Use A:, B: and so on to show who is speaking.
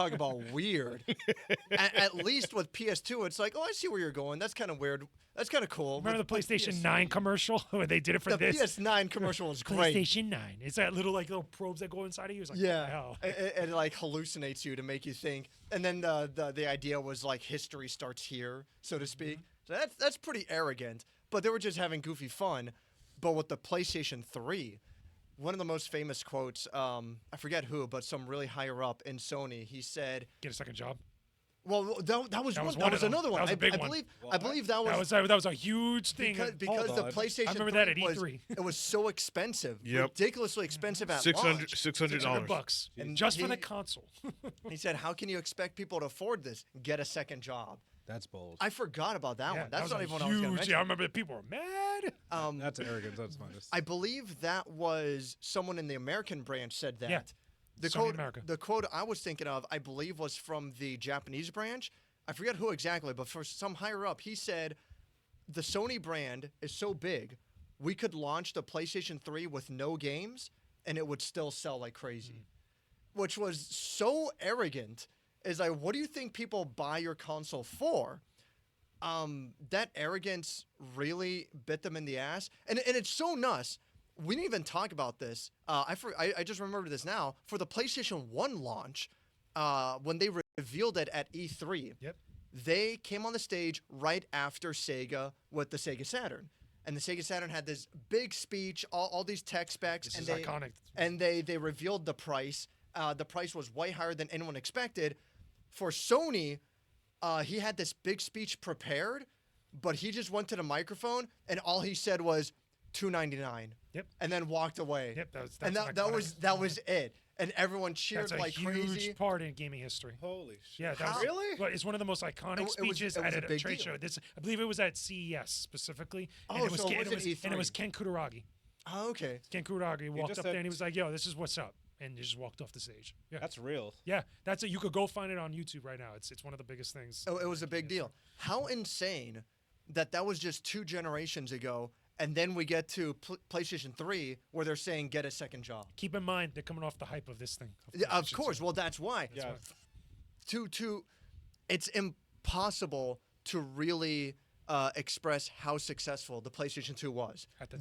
A: talk about weird. At least with PS2, it's like, oh, I see where you're going. That's kind of weird. That's kind of cool.
B: Remember the
A: With
B: PlayStation
A: PS3,
B: 9 commercial when they did it for
A: The
B: this?
A: PS9 commercial was great.
B: PlayStation 9. It's that little probes that go inside of you. It's like, what the
A: Yeah,
B: hell?
A: it like hallucinates you to make you think, and then the idea was like history starts here, so to speak. So that's pretty arrogant. But they were just having goofy fun. But with the PlayStation 3, one of the most famous quotes, I forget who, but some really higher up in Sony, he said,
B: Get a second job.
A: "Well, that was another one.
B: That was a big
A: I
B: one.
A: believe that was
B: That was a huge thing.
A: because the
C: on.
A: PlayStation
B: I remember
A: 3
B: that at
A: was,
B: E3.
A: it was so expensive,
D: Yep.
A: ridiculously expensive at
D: $600
A: launch.
D: $600.
B: $600
A: And
B: just for
A: he-
B: the console.
A: He said, "How can you expect people to afford this? Get a second job."
C: That's bold.
A: I forgot about that
B: Yeah,
A: one.
B: that
A: That's
B: was
A: not
B: a
A: even what I was going to
B: huge.
A: mention.
B: Yeah, I remember people were mad.
C: That's arrogance. That's minus.
A: I believe that was someone in the American branch said that.
B: Yeah. Sony America.
A: The quote I was thinking of, I believe, was from the Japanese branch. I forget who exactly, but for some higher up, he said, the Sony brand is so big, we could launch the PlayStation 3 with no games, and it would still sell like crazy. Which was so arrogant. Is like, what do you think people buy your console for? That arrogance really bit them in the ass. And it's so nuts. We didn't even talk about this. I just remembered this now. For the PlayStation 1 launch, when they revealed it at E3,
B: Yep.
A: they came on the stage right after Sega with the Sega Saturn. And the Sega Saturn had this big speech, all these tech specs.
B: This
A: and
B: is
A: they,
B: iconic.
A: And they revealed the price. The price was way higher than anyone expected. For Sony, he had this big speech prepared, but he just went to the microphone and all he said was $299.
B: Yep.
A: And then walked away.
B: Yep.
A: And that was it. And everyone cheered
B: That's a
A: like
B: huge
A: crazy.
B: part in gaming history.
C: Holy shit.
B: Yeah, that
A: How?
B: was,
A: Really?
B: But it's one of the most iconic
A: It was-
B: speeches
A: it was
B: at
A: a
B: a
A: big
B: trade
A: deal.
B: show. I believe it was at CES specifically.
A: Oh,
B: and it was
A: so it
B: Ken,
A: wasn't
B: and it was
A: E3.
B: Ken Kutaragi.
A: Oh, okay.
B: Ken Kutaragi walked
C: just
B: up there
C: said-
B: and he was like, "Yo, this is what's up," and he just walked off the stage. Yeah,
C: That's real.
B: yeah, that's it. You could go find it on YouTube right now. It's one of the biggest things.
A: It was a big deal. How insane that was just 2 generations ago, and then we get to PlayStation 3 where they're saying get a second job.
B: Keep in mind they're coming off the hype of this thing.
A: Yeah, of
B: PlayStation
A: course.
B: 2.
A: Well, that's why.
C: Yeah.
A: It's impossible to really express how successful the PlayStation 2 was.
B: At the